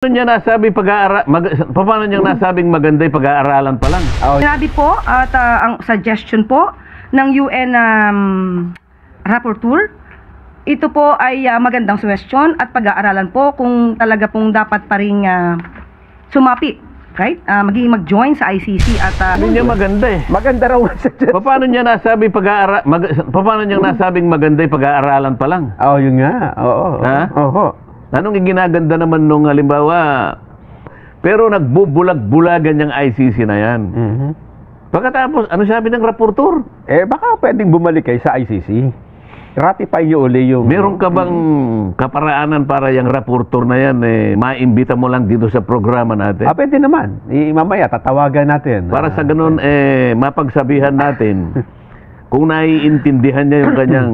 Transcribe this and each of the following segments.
Paano niya nasabi paano niya nasabing maganda yung pag-aaralan pa lang? Sinabi po at ang suggestion po ng UN rapporteur, ito po ay magandang suggestion at pag-aaralan po kung talaga pong dapat pa rin sumapi, right? Magiging mag-join sa ICC at Hindi niya maganda eh. Maganda raw ang suggestion. Paano niya nasabi paano niya nasabing maganda yung pag-aaralan pa lang? Yun nga. Oo. Ha? Oo. Anong ginaganda naman nung halimbawa, pero nagbubulag-bulagan yung ICC na yan. Pagkatapos, ano sabi ng rapporteur? Baka pwedeng bumalik kayo sa ICC. Ratify nyo uli yung... Meron ka bang kaparaanan para yung rapporteur na yan, maimbita mo lang dito sa programa natin? Pwede naman. Mamaya, tatawagan natin. Para sa ganun, mapagsabihan natin kung naiintindihan niya yung kanyang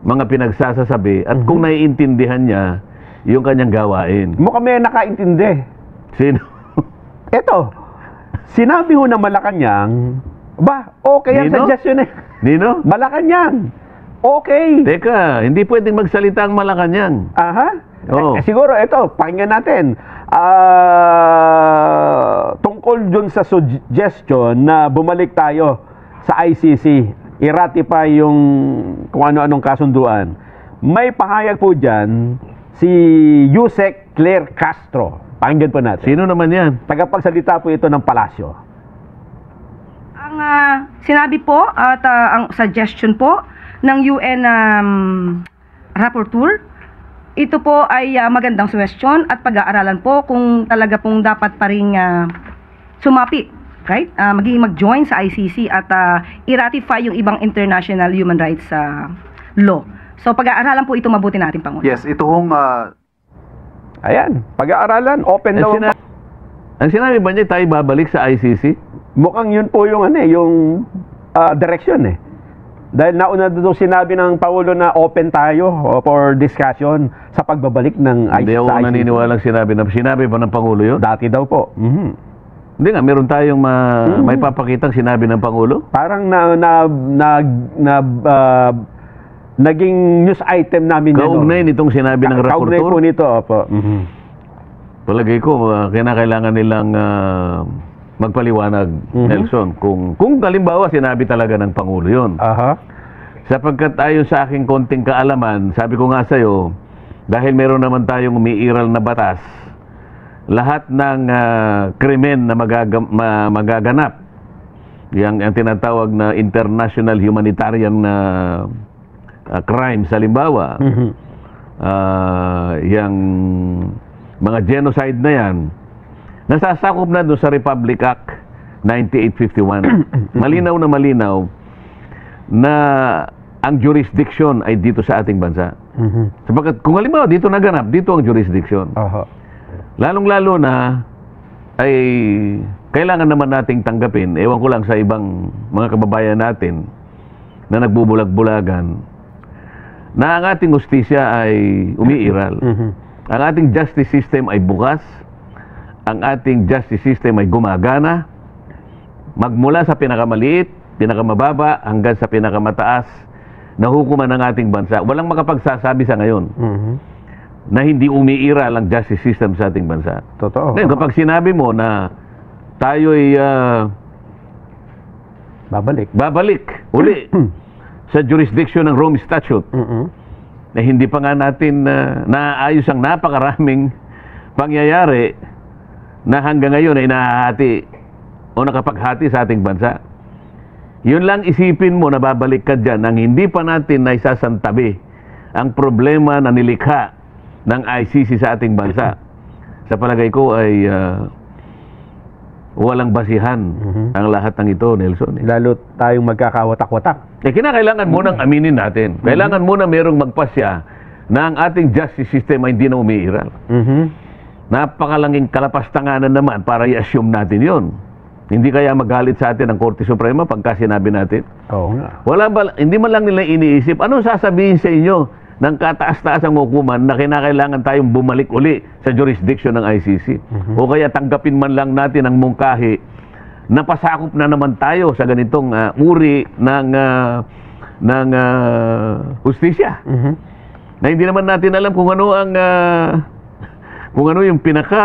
mga pinagsasasabi at kung naiintindihan niya yung kanyang gawain. Mukhang may nakaintindi. Sino? Eto, sinabi ho ng Malacanang, okay ang Nino? suggestion eh. Nino? Malacanang, okay. Teka, hindi pwedeng magsalita ang Malacanang. Aha. Oo. Siguro, eto, pakinggan natin. Tungkol dun sa suggestion na bumalik tayo sa ICC, i-ratify yung kung ano-anong kasunduan. May pahayag po dyan si Yusek Claire Castro. Pakinggan po natin. Sino naman yan? Tagapagsalita po ito ng palasyo. ang sinabi po at ang suggestion po ng UN rapporteur, ito po ay magandang suggestion at pag-aaralan po kung talaga pong dapat pa rin sumapi, right? Magiging mag-join sa ICC at i-ratify yung ibang international human rights law. So pag-aaralan po ito mabuti natin, Pangulo. Yes, ito hong Ayan, pag-aaralan, open daw. Ang sinabi ba niya tayo babalik sa ICC? Mukhang yun po yung yung direction eh. Dahil nauna doon sinabi ng Pangulo na open tayo for discussion sa pagbabalik ng ICC. Hindi ako naniniwalang sinabi pa ng Pangulo yun? Dati daw po. Hindi nga, meron tayong may papakitang sinabi ng Pangulo? Parang naging news item namin yan. Kaugnay nitong sinabi ng Kaugnay rapporteur? po nito, opo. Palagay ko, kinakailangan nilang magpaliwanag, Nelson, kung halimbawa sinabi talaga ng Pangulo yun. Sapagkat ayon sa aking konting kaalaman, sabi ko nga sa'yo, dahil meron naman tayong umiiral na batas, lahat ng krimen na magaganap, yung tinatawag na international humanitarian crimes, halimbawa, yung mga genocide na yan, nasasakop na doon sa Republic Act 9851. Malinaw na ang jurisdiction ay dito sa ating bansa. Sapagkat kung halimbawa dito naganap, dito ang jurisdiction. Lalong-lalo na ay kailangan naman nating tanggapin, ewan ko lang sa ibang mga kababayan natin na nagbubulag-bulagan, na ang ating hustisya ay umiiral. Ang ating justice system ay bukas. Ang ating justice system ay gumagana. Magmula sa pinakamaliit, pinakamababa, hanggang sa pinakamataas na hukuman ng ating bansa. Walang makapagsasabi sa ngayon na hindi umiiral ang justice system sa ating bansa. Totoo. Ngayon, kapag sinabi mo na tayo ay babalik uli sa jurisdiction ng Rome Statute, na hindi pa nga natin naayos ang napakaraming pangyayari na hanggang ngayon ay nahahati o nakapaghati sa ating bansa. Yun lang isipin mo na babalik ka dyan nang hindi pa natin naisasantabi ang problema na nilikha ng ICC sa ating bansa. Sa palagay ko ay walang basihan ang lahat ng ito, Nelson. Lalo tayong magkakawatak-watak. Kinakailangan munang aminin natin. Kailangan muna merong magpasya na ang ating justice system ay hindi na umiiral. Napakalanging kalapastanganan naman para i-assume natin yon. Hindi kaya magalit sa atin ang Korte Suprema pagka sinabi natin? Oo nga. Hindi man lang nila iniisip, anong sasabihin sa inyo ng kataas-taas ang hukuman na kinakailangan tayong bumalik uli sa jurisdiction ng ICC? O kaya tanggapin man lang natin ang mungkahi na pasakop na naman tayo sa ganitong uri ng hustisya. Na hindi naman natin alam kung ano ang kung ano yung pinaka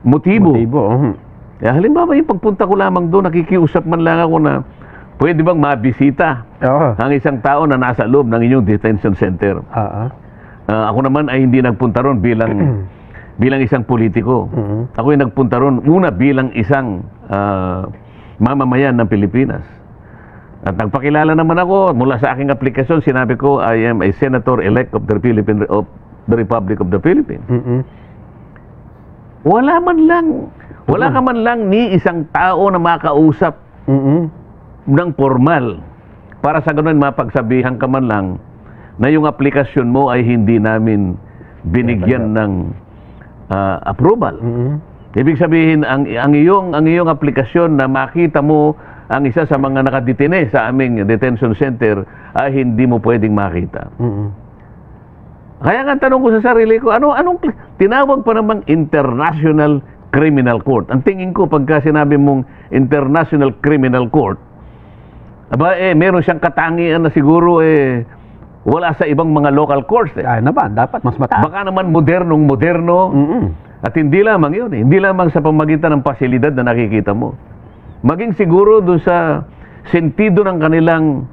motibo. Kaya halimbawa yung pagpunta ko lamang doon, nakikiusap man lang ako na pwede bang mabisita ang isang tao na nasa loob ng inyong detention center. Ako naman ay hindi nagpunta ron bilang isang politiko. Ako ay nagpunta ron una bilang isang mamamayan ng Pilipinas. At nagpakilala naman ako mula sa aking aplikasyon, sinabi ko I am a senator-elect of the Republic of the Philippines. Wala ka man lang ni isang tao na makausap ng formal para sa ganun mapagsabihan ka man lang na yung aplikasyon mo ay hindi namin binigyan ng approval. Ibig sabihin ang iyong aplikasyon na makita mo ang isa sa mga nakadetine sa aming detention center ay hindi mo pwedeng makita. Kaya nga tanong ko sa sarili ko, anong tinawag pa namang International Criminal Court? Ang tingin ko pagka sinabi mong International Criminal Court, meron siyang katangian na siguro wala sa ibang mga local courts. Ay naman, dapat mas mataas. Baka naman modernong-moderno. At hindi lamang yun. Hindi lamang sa pamagitan ng pasilidad na nakikita mo. Maging siguro doon sa sentido ng kanilang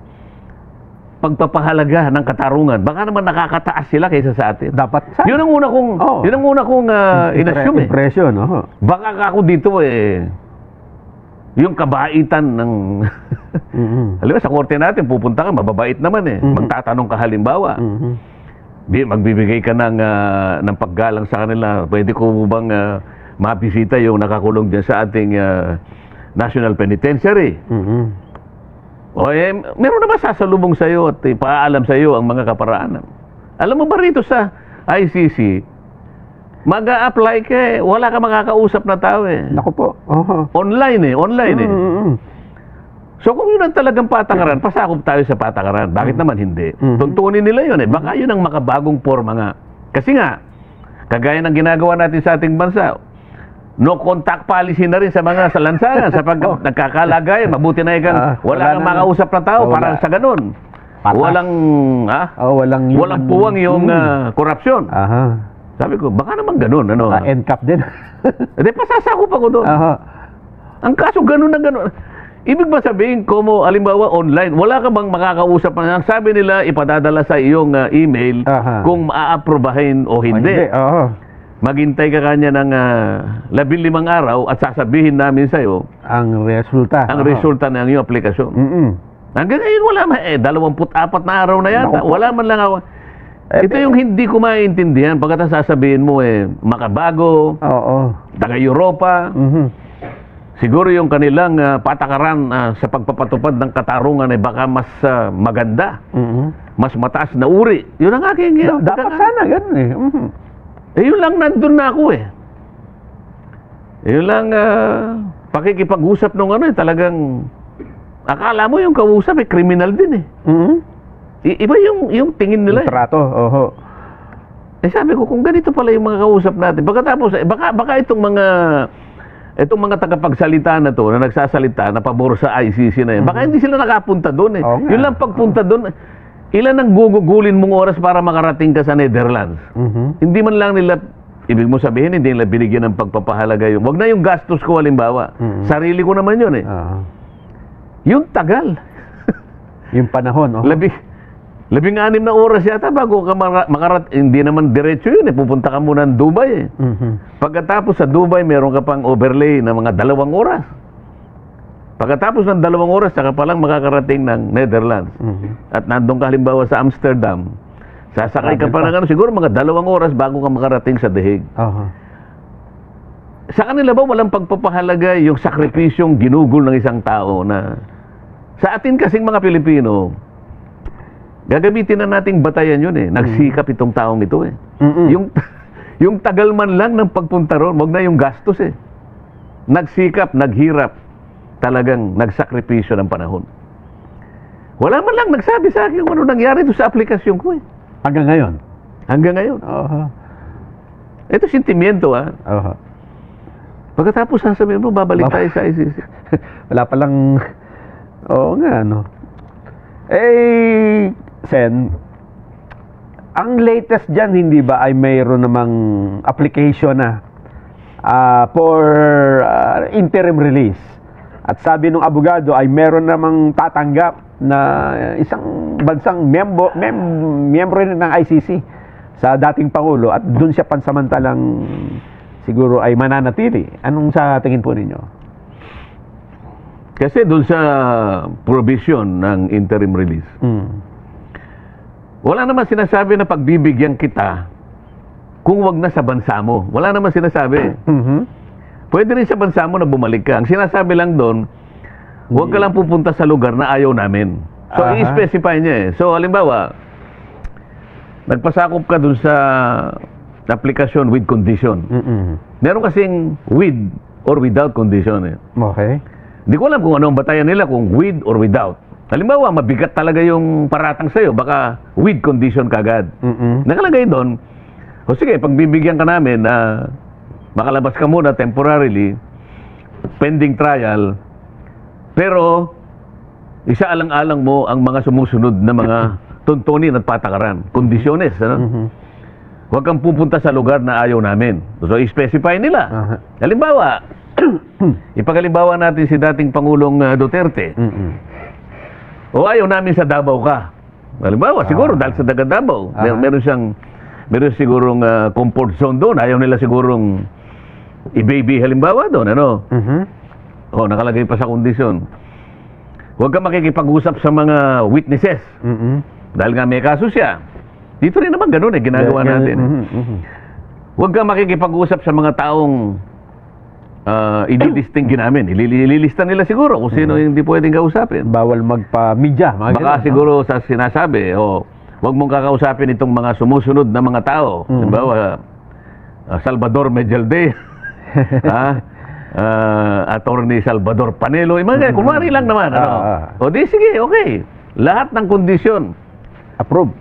pagpapahalaga ng katarungan. Baka naman nakakataas sila kaysa sa atin. Dapat. Yun ang una kong inassume. Impression. Baka ako dito yung kabaitan ng halimbawa sa korte natin pupunta ka, mababait naman magtatanong ka halimbawa. Magbibigay ka ng paggalang sa kanila. Pwede ko bang mabisita yung nakakulong dyan sa ating National Penitentiary? Meron naman sasalubong sa iyo at ipaalam sa iyo ang mga kaparaanan. Alam mo ba rito sa ICC, mag-a-apply ka wala ka makakausap na tao Naku po. Online So kung yun ang talagang patakaran, pasakop tayo sa patakaran. Bakit naman hindi? Tuntunin nila yun Baka yun ang makabagong forma nga. Kasi nga, kagaya ng ginagawa natin sa ating bansa, no contact policy na rin sa mga salansangan sapag nagkakalagayan, mabuti na wala kang makausap na tao para sa ganun. Walang puwang yung korupsyon. Sabi ko, baka naman ganun. NCAP din. Pasasakop ako doon. Ang kaso ganun na ganun. Ibig ba sabihin, alimbawa online, wala ka bang makakausap na sabi nila ipadadala sa iyong email kung maaaprobahin o hindi. Maghintay ka kanya ng 15 araw at sasabihin namin sa iyo ang resulta ng iyong aplikasyon. Hanggang ngayon wala 24 na araw na yata. Wala man lang ako. Ito yung hindi ko maintindihan pagkatapos sasabihin mo makabago, taga-Europa. Siguro yung kanilang patakaran sa pagpapatupad ng katarungan ay baka mas maganda. Mas mataas na uri. Yun ang aking dapat sana ganun yun lang nandun na ako Yun lang pakikipag-usap nung talagang akala mo yung kausap criminal din iba yung tingin nila yung trato. Sabi ko kung ganito pala yung mga kausap natin pagkatapos baka itong mga tagapagsalita na to na nagsasalita na pabor sa ICC na yan baka hindi sila nakapunta doon yun lang pagpunta doon ilan ang gugugulin mong oras para makarating ka sa Netherlands hindi man lang nila ibig mo sabihin hindi nila binigyan ng pagpapahalaga yung wag na yung gastos ko halimbawa sarili ko naman yun yung tagal yung panahon 16 na oras yata bago ka hindi naman diretso yun pupunta ka muna ng Dubai pagkatapos sa Dubai meron ka pang overlay na mga 2 oras pagkatapos ng 2 oras saka pa lang makakarating ng Netherlands at nandun ka halimbawa sa Amsterdam sasakay ka pa ng siguro mga 2 oras bago ka makarating sa The Hague sa kanila ba walang pagpapahalaga yung sakripisyong ginugol ng isang tao na sa atin kasing mga Pilipino gagamitin na nating batayan yun nagsikap itong taong ito yung tagal man lang ng pagpunta ron wag na yung gastos nagsikap, naghirap talagang nagsakripisyo ng panahon wala man lang nagsabi sa akin kung ano nangyari doon sa aplikasyon ko hanggang ngayon ito sentimiento pagkatapos sasabihin mo babalik tayo sa ICC wala palang Sen, Ang latest dyan, hindi ba, ay mayroon namang application na for interim release. At sabi ng abogado ay meron namang tatanggap na isang bansang miyembro ng ICC sa dating Pangulo at doon siya pansamantalang siguro ay mananatili. Anong sa tingin po ninyo? Kasi doon sa provision ng interim release, wala naman sinasabi na pagbibigyan kita kung wag na sa bansa mo. Wala naman sinasabi. Pwede rin sa bansa mo na bumalik ka. Ang sinasabi lang doon, huwag ka lang pupunta sa lugar na ayaw namin. So, i-specify niya eh. So, halimbawa, nagpasakop ka doon sa application with condition. Meron kasing with or without condition eh. Okay. Hindi ko alam kung ano ang batayan nila, kung with or without. Halimbawa, mabigat talaga yung paratang sa'yo, baka with condition kagad. Nakalagay doon, o sige, pagbibigyan ka namin na makalabas ka muna temporarily, pending trial, pero isaalang-alang mo ang mga sumusunod na mga tuntunin at patakaran, kondisyones. Ano? Huwag kang pupunta sa lugar na ayaw namin. So, i-specify nila. Halimbawa, ipagalimbawa natin si dating Pangulong Duterte. O ayaw namin sa Davao ka. Halimbawa, siguro dahil sa daga Davao, meron sigurong comfort zone doon. Ayaw nila sigurong i-baby halimbawa doon, ano? O, nakalagay pa sa kondisyon. Huwag ka makikipag-usap sa mga witnesses. Dahil nga may kaso siya. Dito rin naman ganun ginagawa natin. Huwag ka makikipag-usap sa mga taong i-listing namin. Ililista nila siguro kung sino yung hindi pwedeng kausapin. Bawal magpa-media. Baka siguro sa sinasabi, huwag mong kakausapin itong mga sumusunod na mga tao. Halimbawa, Salvador Medialde, Attorney Salvador Panelo, mga kunwari lang naman. O di sige, okay. Lahat ng kondisyon Approve.